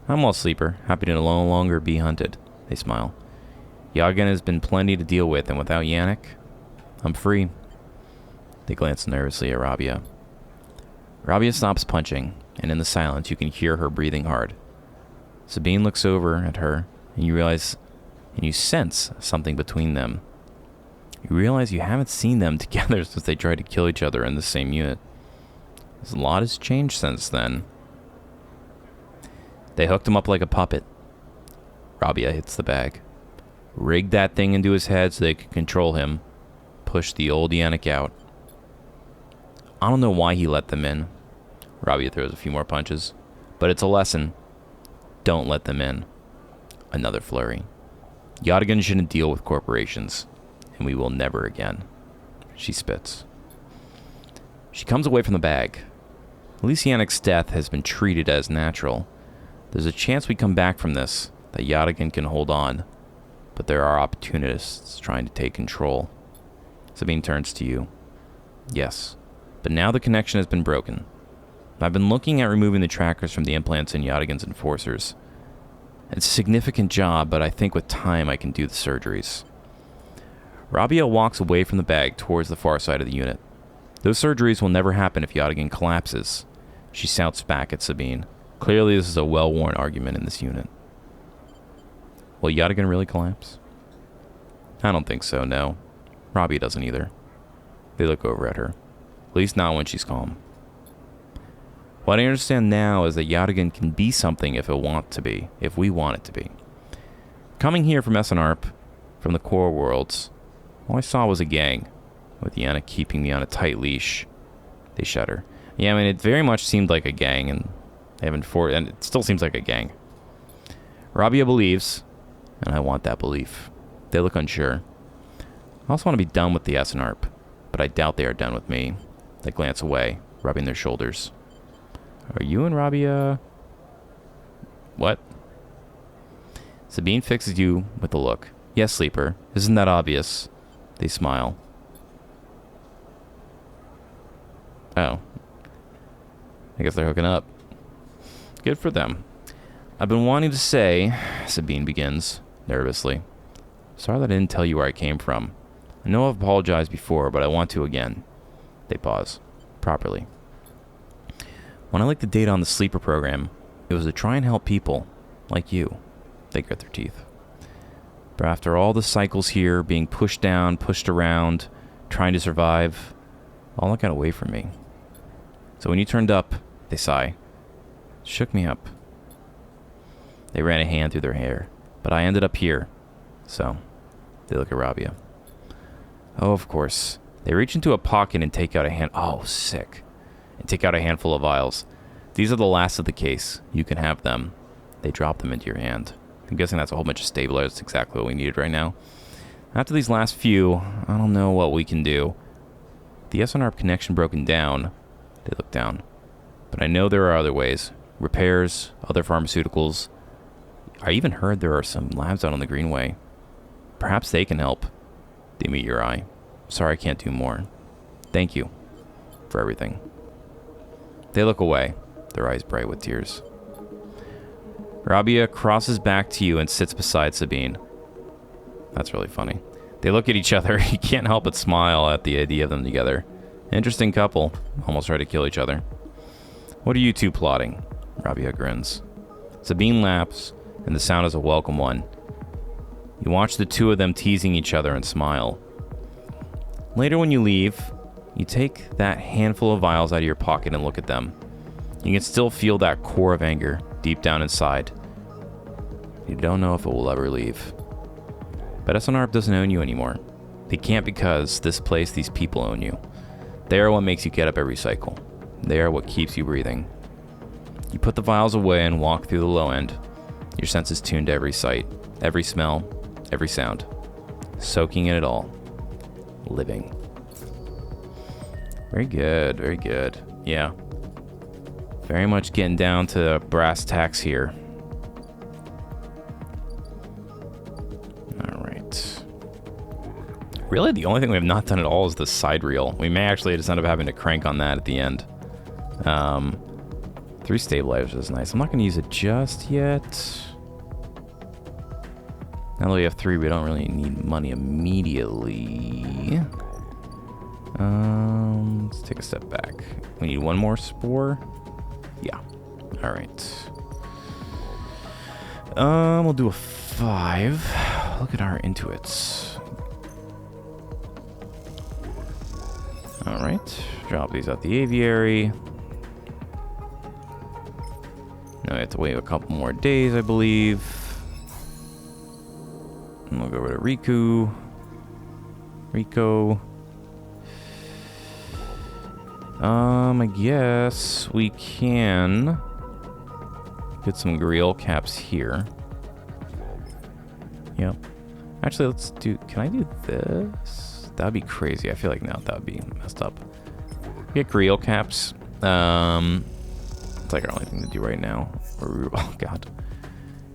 I'm well, Sleeper. Happy to no longer be hunted. They smile. Yatagan has been plenty to deal with, and without Yannick, I'm free. They glance nervously at Rabia. Rabia stops punching, and in the silence you can hear her breathing hard. Sabine looks over at her, and you realize, and you sense something between them. You realize you haven't seen them together since they tried to kill each other in the same unit. A lot has changed since then. They hooked him up like a puppet. Rabia hits the bag. Rigged that thing into his head so they could control him. Pushed the old Yannick out. I don't know why he let them in. Rabia throws a few more punches. But it's a lesson. Don't let them in. Another flurry. Yatagan shouldn't deal with corporations. And we will never again. She spits. She comes away from the bag. At least Yannick's death has been treated as natural. There's a chance we come back from this, that Yatagan can hold on. But there are opportunists trying to take control. Sabine turns to you. Yes, but now the connection has been broken. I've been looking at removing the trackers from the implants in Yatagan's enforcers. It's a significant job, but I think with time I can do the surgeries. Rabia walks away from the bag towards the far side of the unit. Those surgeries will never happen if Yatagan collapses. She shouts back at Sabine. Clearly this is a well-worn argument in this unit. Will Yatagan really collapse? I don't think so, no. Rabia doesn't either. They look over at her. At least not when she's calm. What I understand now is that Yatagan can be something if we want it to be. Coming here from SNRP, from the core worlds, all I saw was a gang, with Yannick keeping me on a tight leash. They shudder. Yeah, I mean, it very much seemed like a gang, and and it still seems like a gang. Rabia believes, and I want that belief. They look unsure. I also want to be done with the SNRP, but I doubt they are done with me. They glance away, rubbing their shoulders. Are you and Rabia... What? Sabine fixes you with a look. Yes, Sleeper. Isn't that obvious? They smile. Oh. I guess they're hooking up. Good for them. I've been wanting to say, Sabine begins, nervously. Sorry that I didn't tell you where I came from. I know I've apologized before, but I want to again. They pause. Properly. When I leaked the data on the Sleeper program, it was to try and help people, like you. They grit their teeth. But after all the cycles here, being pushed down, pushed around, trying to survive, all that got away from me. So when you turned up, they sigh. It shook me up. They ran a hand through their hair, but I ended up here. So, they look at Rabia. Oh, of course. They reach into a pocket and take out a hand... Oh, sick. And take out a handful of vials. These are the last of the case. You can have them. They drop them into your hand. I'm guessing that's a whole bunch of stabilizers. That's exactly what we needed right now. After these last few, I don't know what we can do. The SNRP connection broken down. They look down. But I know there are other ways. Repairs, other pharmaceuticals. I even heard there are some labs out on the Greenway. Perhaps they can help. They meet your eye. Sorry I can't do more. Thank you for everything. They look away, their eyes bright with tears. Rabia crosses back to you and sits beside Sabine. That's really funny. They look at each other. You can't help but smile at the idea of them together. Interesting couple. Almost try to kill each other. What are you two plotting? Rabia grins. Sabine laughs, and the sound is a welcome one. You watch the two of them teasing each other and smile. Later when you leave, you take that handful of vials out of your pocket and look at them. You can still feel that core of anger deep down inside. You don't know if it will ever leave. But SNRP doesn't own you anymore. They can't because this place, these people own you. They are what makes you get up every cycle. They are what keeps you breathing. You put the vials away and walk through the low end. Your senses tuned to every sight, every smell, every sound. Soaking in it all. Living. Very good, very good. Yeah. Very much getting down to brass tacks here. Alright. Really, the only thing we have not done at all is the side reel. We may actually just end up having to crank on that at the end. 3 stabilizers is nice. I'm not going to use it just yet. Now that we have 3, we don't really need money immediately. Let's take a step back. We need 1 more spore. Yeah. All right. We'll do a 5. Look at our intuits. All right. Drop these out the aviary. Now we have to wait a couple more days, I believe. And we'll go over to Rico. I guess we can get some grill caps here. Yep. Actually, let's do... Can I do this? That'd be crazy. I feel like now that would be messed up. Get grill caps. It's like our only thing to do right now. Oh, God.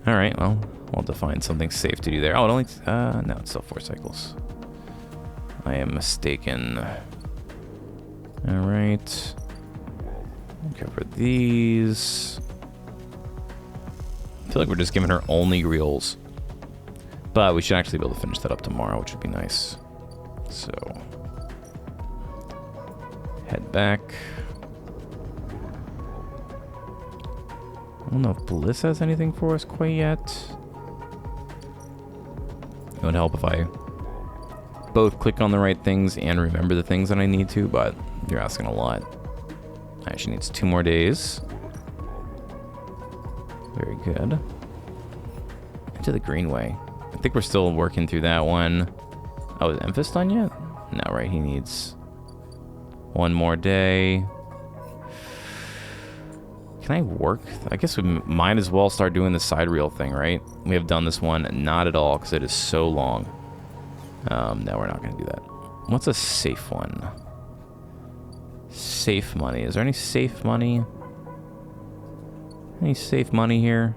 All right, well, we'll have to find something safe to do there. Oh, it only... no, it's still 4 cycles. I am mistaken. All right. Cover these. I feel like we're just giving her only reels. But we should actually be able to finish that up tomorrow, which would be nice. So... head back. I don't know if Bliss has anything for us quite yet. It would help if I both click on the right things and remember the things that I need to, but you're asking a lot. Actually needs 2 more days. Very good. Into the Greenway. I think we're still working through that one. Oh, is Emphis done yet? No, right, he needs 1 more day. Can I work? I guess we might as well start doing the side reel thing, right? We have done this one, not at all, because it is so long. No, we're not going to do that. What's a safe one? Safe money. Is there any safe money? Any safe money here?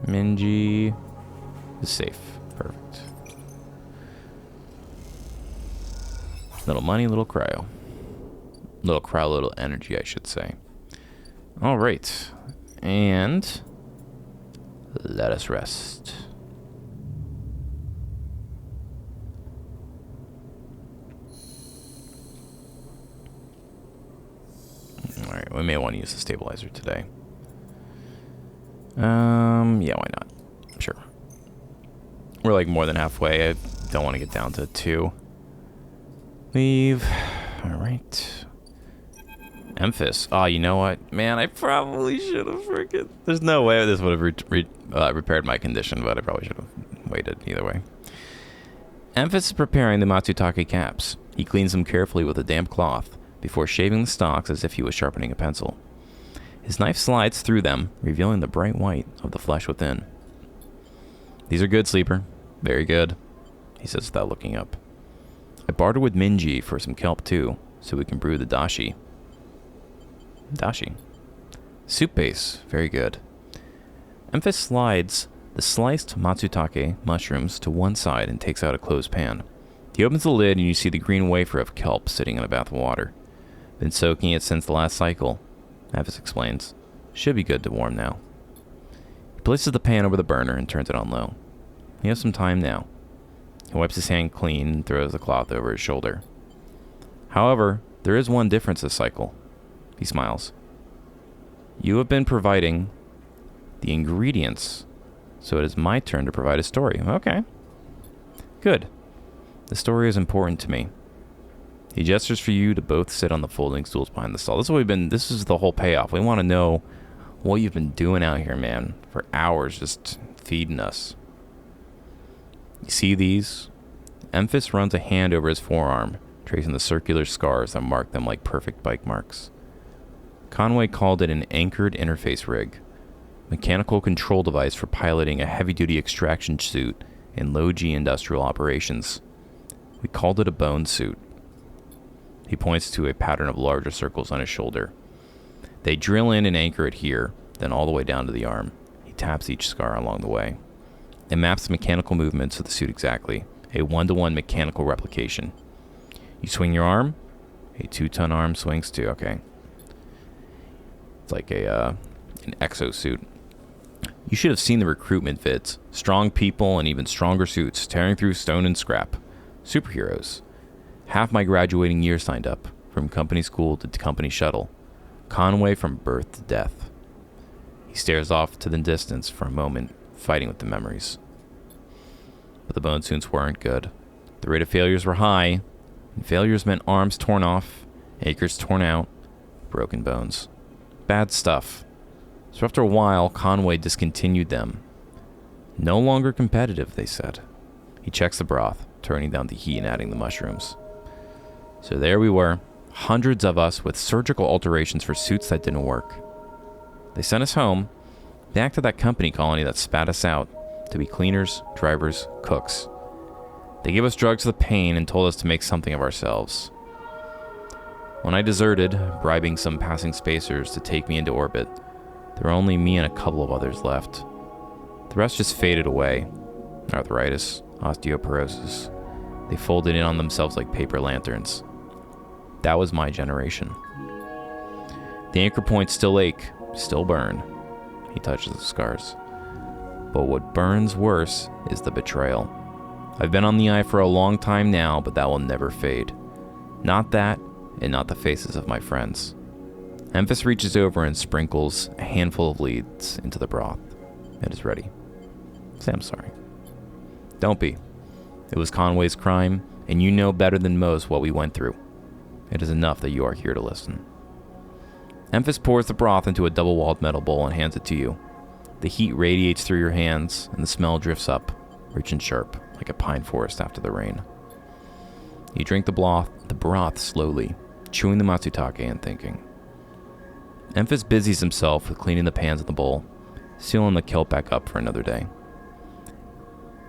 Minji is safe. Perfect. Little money, little cryo. Little cryo, little energy, I should say. All right. And let us rest. All right, we may want to use the stabilizer today. Yeah, why not? Sure. We're like more than halfway. I don't want to get down to 2. Leave. All right. Emphis. Oh, you know what? Man, I probably should have freaking... There's no way this would have repaired my condition, but I probably should have waited either way. Emphis is preparing the Matsutake caps. He cleans them carefully with a damp cloth before shaving the stalks as if he was sharpening a pencil. His knife slides through them, revealing the bright white of the flesh within. These are good, Sleeper. Very good, he says without looking up. I bartered with Minji for some kelp too, so we can brew the dashi. Dashi. Soup base. Very good. Emphis slides the sliced matsutake mushrooms to one side and takes out a closed pan. He opens the lid and you see the green wafer of kelp sitting in a bath of water. Been soaking it since the last cycle, Emphis explains. Should be good to warm now. He places the pan over the burner and turns it on low. He has some time now. He wipes his hand clean and throws the cloth over his shoulder. However, there is one difference this cycle. He smiles. You have been providing the ingredients, so it is my turn to provide a story. Okay. Good. The story is important to me. He gestures for you to both sit on the folding stools behind the stall. This is the whole payoff. We want to know what you've been doing out here, man, for hours just feeding us. You see these? Emphis runs a hand over his forearm, tracing the circular scars that mark them like perfect bike marks. Conway called it an anchored interface rig, mechanical control device for piloting a heavy-duty extraction suit in low-G industrial operations. We called it a bone suit. He points to a pattern of larger circles on his shoulder. They drill in and anchor it here, then all the way down to the arm. He taps each scar along the way. It maps the mechanical movements of the suit exactly, a 1-to-1 mechanical replication. You swing your arm, a 2-ton arm swings too, okay. It's like an exosuit. You should have seen the recruitment vids. Strong people and even stronger suits, tearing through stone and scrap. Superheroes. Half my graduating year signed up, from company school to company shuttle. Conway from birth to death. He stares off to the distance for a moment, fighting with the memories. But the bone suits weren't good. The rate of failures were high, and failures meant arms torn off, acres torn out, broken bones. Bad stuff. So after a while, Conway discontinued them. No longer competitive, they said. He checks the broth, turning down the heat and adding the mushrooms. So there we were, hundreds of us with surgical alterations for suits that didn't work. They sent us home, back to that company colony that spat us out, to be cleaners, drivers, cooks. They gave us drugs for the pain and told us to make something of ourselves. When I deserted, bribing some passing spacers to take me into orbit, there were only me and a couple of others left. The rest just faded away. Arthritis, osteoporosis. They folded in on themselves like paper lanterns. That was my generation. The anchor points still ache, still burn. He touches the scars. But what burns worse is the betrayal. I've been on the eye for a long time now, but that will never fade. Not that, and not the faces of my friends. Emphis reaches over and sprinkles a handful of leads into the broth. It is ready. Say I'm sorry. Don't be. It was Conway's crime, and you know better than most what we went through. It is enough that you are here to listen. Emphis pours the broth into a double-walled metal bowl and hands it to you. The heat radiates through your hands, and the smell drifts up, rich and sharp, like a pine forest after the rain. You drink the broth slowly, chewing the matsutake and thinking. Emphis busies himself with cleaning the pans in the bowl, sealing the kelp back up for another day.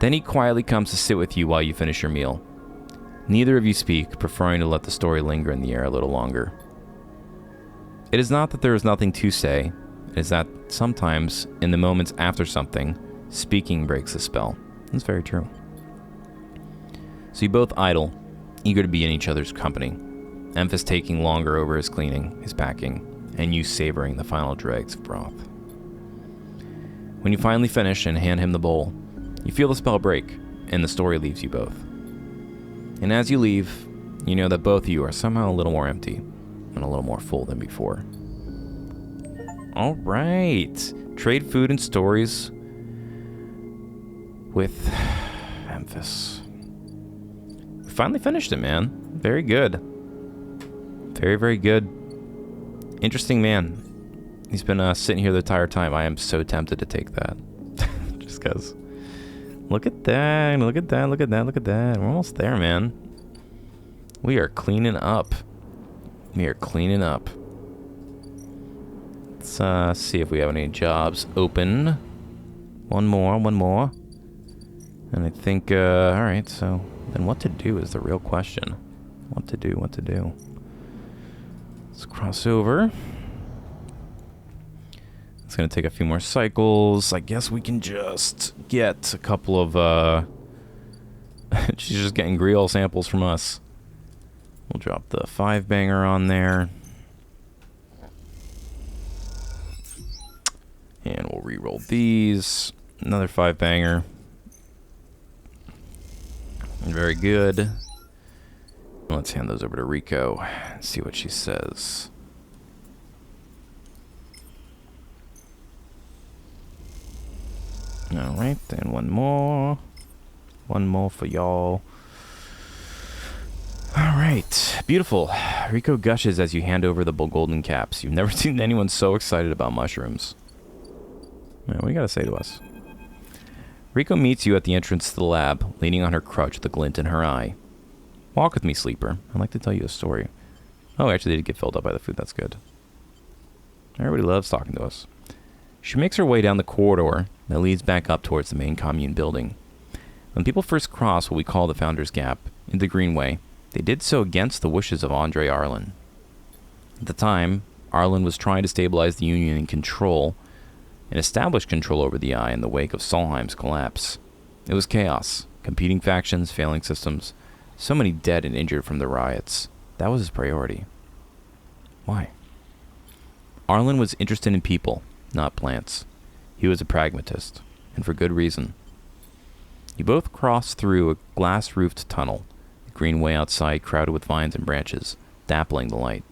Then he quietly comes to sit with you while you finish your meal. Neither of you speak, preferring to let the story linger in the air a little longer. It is not that there is nothing to say, it is that sometimes, in the moments after something, speaking breaks the spell. That's very true. So you both idle, eager to be in each other's company. Emphis taking longer over his cleaning, his packing, and you savoring the final dregs of broth. When you finally finish and hand him the bowl, you feel the spell break, and the story leaves you both. And as you leave, you know that both of you are somehow a little more empty and a little more full than before. All right. Trade food and stories with Emphis. We finally finished it, man. Very good. Very, very good. Interesting man. He's been sitting here the entire time. I am so tempted to take that. Just because. Look at that. Look at that. Look at that. Look at that. We're almost there, man. We are cleaning up. We are cleaning up. Let's see if we have any jobs open. One more. And I think, alright, so then what to do is the real question. What to do. Let's cross over. It's going to take a few more cycles. I guess we can just get a couple of, she's just getting Griol samples from us. We'll drop the 5-banger on there. And we'll re-roll these. Another 5-banger. Very good. Let's hand those over to Rico and see what she says. Alright, and one more. One more for y'all. Alright, beautiful. Rico gushes as you hand over the golden caps. You've never seen anyone so excited about mushrooms. What do you gotta say to us? Rico meets you at the entrance to the lab, leaning on her crutch with a glint in her eye. Walk with me, sleeper. I'd like to tell you a story. Oh, actually, they did get filled up by the food. That's good. Everybody loves talking to us. She makes her way down the corridor that leads back up towards the main commune building. When people first crossed what we call the Founder's Gap into the Greenway, they did so against the wishes of Andre Arlen. At the time, Arlen was trying to stabilize the Union and establish control over the Eye in the wake of Solheim's collapse. It was chaos, competing factions, failing systems, so many dead and injured from the riots. That was his priority. Why? Arlen was interested in people, not plants. He was a pragmatist, and for good reason. You both crossed through a glass-roofed tunnel, the Greenway outside crowded with vines and branches, dappling the light.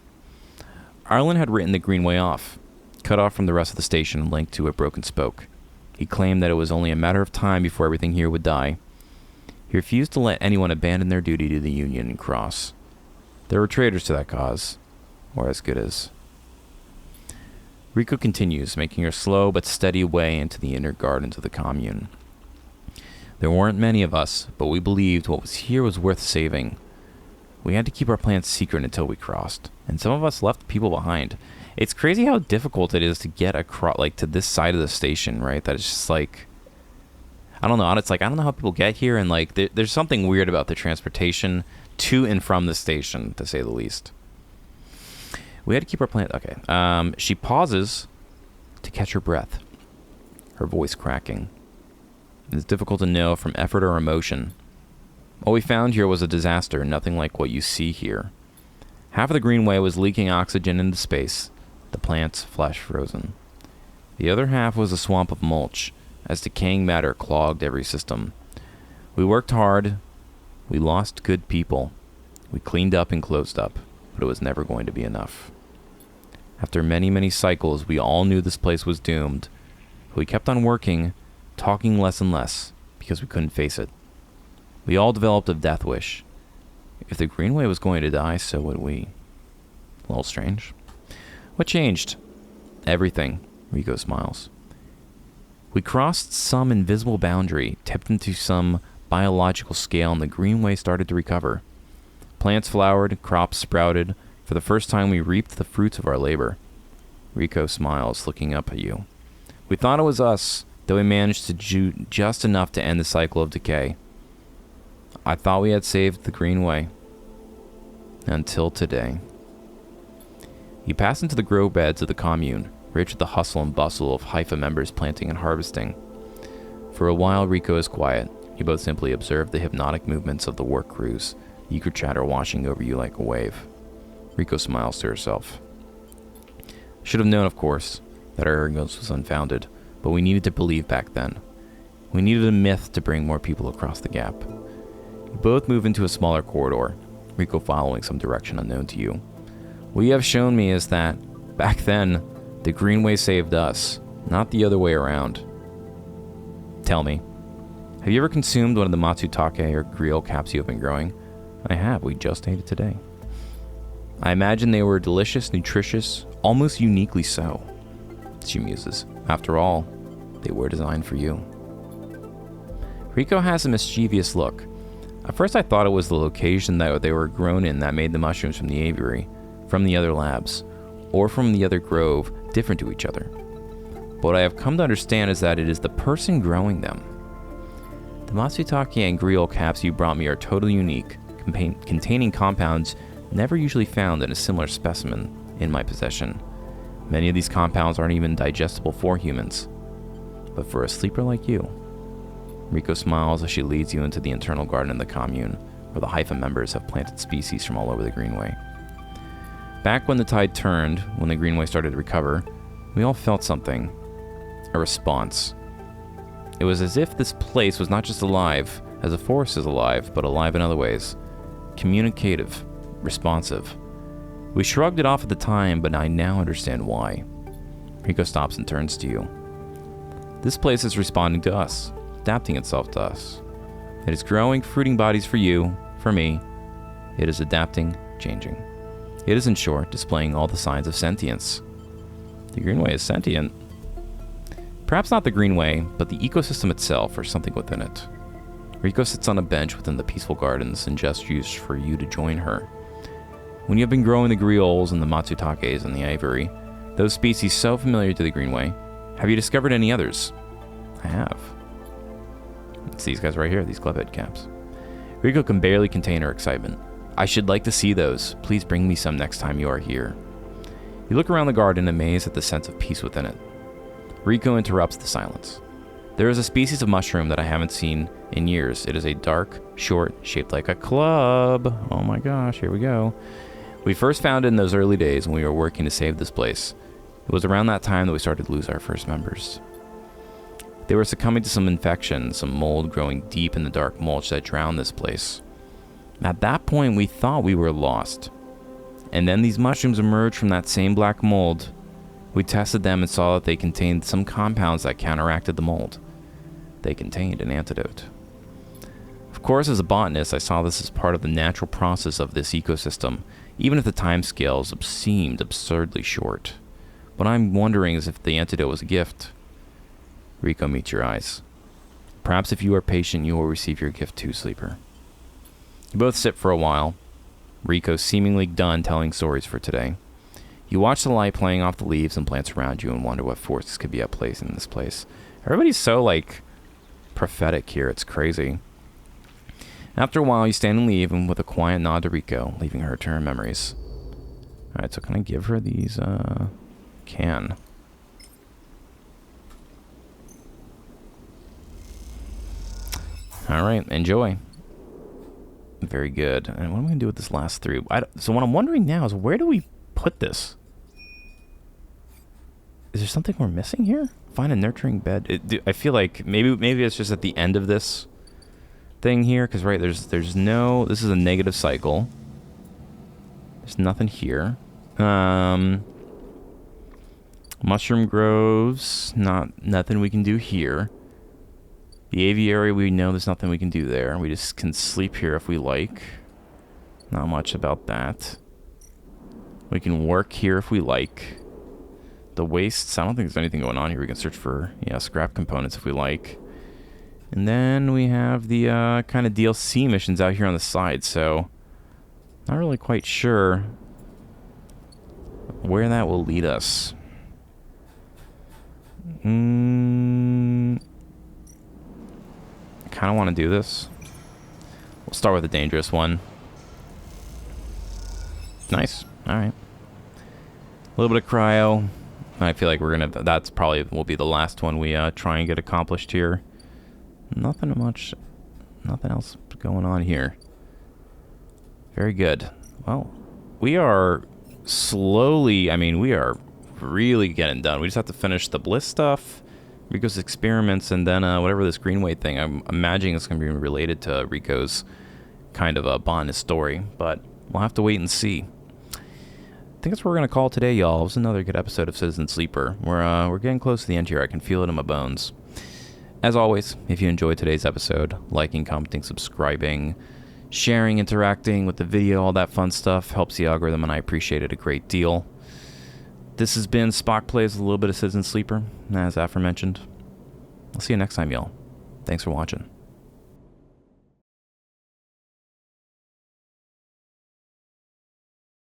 Arlen had written the Greenway off, cut off from the rest of the station and linked to a broken spoke. He claimed that it was only a matter of time before everything here would die. He refused to let anyone abandon their duty to the Union and cross. There were traitors to that cause, or as good as. Rico continues, making her slow but steady way into the inner gardens of the commune. There weren't many of us, but we believed what was here was worth saving. We had to keep our plans secret until we crossed, and some of us left people behind. It's crazy how difficult it is to get across, like, to this side of the station, right? That it's just like, I don't know. It's like, I don't know how people get here, and like, there's something weird about the transportation to and from the station, to say the least. We had to keep our plan. Okay. She pauses to catch her breath, her voice cracking. It's difficult to know from effort or emotion. What we found here was a disaster, nothing like what you see here. Half of the Greenway was leaking oxygen into space, the plants flash frozen. The other half was a swamp of mulch, as decaying matter clogged every system. We worked hard. We lost good people. We cleaned up and closed up, but it was never going to be enough. After many, many cycles, we all knew this place was doomed. But we kept on working, talking less and less, because we couldn't face it. We all developed a death wish. If the Greenway was going to die, so would we. A little strange. What changed? Everything. Rico smiles. We crossed some invisible boundary, tipped into some biological scale, and the Greenway started to recover. Plants flowered, crops sprouted. For the first time, we reaped the fruits of our labor. Rico smiles, looking up at you. We thought it was us, though we managed to do just enough to end the cycle of decay. I thought we had saved the Greenway. Until today. You pass into the grow beds of the commune, rich with the hustle and bustle of Haifa members planting and harvesting. For a while, Rico is quiet. You both simply observe the hypnotic movements of the work crews, eager chatter washing over you like a wave. Rico smiles to herself. Should have known, of course, that our arrogance was unfounded, but we needed to believe back then. We needed a myth to bring more people across the gap. You both move into a smaller corridor, Rico following some direction unknown to you. What you have shown me is that, back then, the Greenway saved us, not the other way around. Tell me, have you ever consumed one of the matsutake or grill caps you have been growing? I have. We just ate it today. I imagine they were delicious, nutritious, almost uniquely so. She muses. After all, they were designed for you. Rico has a mischievous look. At first I thought it was the location that they were grown in that made the mushrooms from the aviary, from the other labs, or from the other grove, different to each other. But what I have come to understand is that it is the person growing them. The matsutake and grill caps you brought me are totally unique, containing compounds never usually found in a similar specimen in my possession. Many of these compounds aren't even digestible for humans. But for a sleeper like you, Rico smiles as she leads you into the internal garden of the commune, where the hypha members have planted species from all over the Greenway. Back when the tide turned, when the Greenway started to recover, we all felt something. A response. It was as if this place was not just alive, as a forest is alive, but alive in other ways. Communicative, responsive. We shrugged it off at the time, but I now understand why. Rico stops and turns to you. This place is responding to us, adapting itself to us. It is growing fruiting bodies for you, for me. It is adapting, changing. It is, in short, displaying all the signs of sentience. The Greenway is sentient. Perhaps not the Greenway, but the ecosystem itself or something within it. Rico sits on a bench within the peaceful gardens and gestures for you to join her. When you have been growing the grioles and the matsutakes and the ivory, those species so familiar to the Greenway, have you discovered any others? I have. It's these guys right here, these clubhead caps. Rico can barely contain her excitement. I should like to see those. Please bring me some next time you are here. You look around the garden amazed at the sense of peace within it. Rico interrupts the silence. There is a species of mushroom that I haven't seen in years. It is a dark, short, shaped like a club. Oh my gosh, here we go. We first found it in those early days when we were working to save this place. It was around that time that we started to lose our first members. They were succumbing to some infection, some mold growing deep in the dark mulch that drowned this place. At that point, we thought we were lost. And then these mushrooms emerged from that same black mold. We tested them and saw that they contained some compounds that counteracted the mold. They contained an antidote. Of course, as a botanist, I saw this as part of the natural process of this ecosystem, even if the timescales seemed absurdly short. What I'm wondering is if the antidote was a gift. Rico meets your eyes. Perhaps if you are patient, you will receive your gift too, Sleeper. You both sit for a while, Rico seemingly done telling stories for today. You watch the light playing off the leaves and plants around you and wonder what forces could be at play in this place. Everybody's so, prophetic here. It's crazy. After a while, you stand and leave, and with a quiet nod to Rico, leaving her to her memories. Alright, so can I give her these, can. Alright, enjoy. Very good. And what am I going to do with this last three? So what I'm wondering now is, where do we put this? Is there something we're missing here? Find a nurturing bed. I feel like maybe it's just at the end of this thing here, because right, there's no, this is a negative cycle. There's nothing here. Mushroom groves, nothing we can do here. The aviary, we know there's nothing we can do there. We just can sleep here if we like. Not much about that. We can work here if we like. The wastes, I don't think there's anything going on here. We can search for, scrap components if we like. And then we have the kind of DLC missions out here on the side, so not really quite sure where that will lead us. I kind of want to do this. We'll start with a dangerous one. Nice. All right. A little bit of cryo. I feel like that's probably will be the last one we try and get accomplished here. Nothing else going on here. Very good. Well, we are slowly, we are really getting done. We just have to finish the bliss stuff, Rico's experiments, and then whatever this Greenway thing. I'm imagining it's going to be related to Rico's kind of a botanist story, but we'll have to wait and see. I think that's what we're going to call today, y'all. It was another good episode of Citizen Sleeper. We're getting close to the end here. I can feel it in my bones. As always, if you enjoyed today's episode, liking, commenting, subscribing, sharing, interacting with the video, all that fun stuff helps the algorithm, and I appreciate it a great deal. This has been SpockPlays, a little bit of Citizen Sleeper, as aforementioned. I'll see you next time, y'all. Thanks for watching.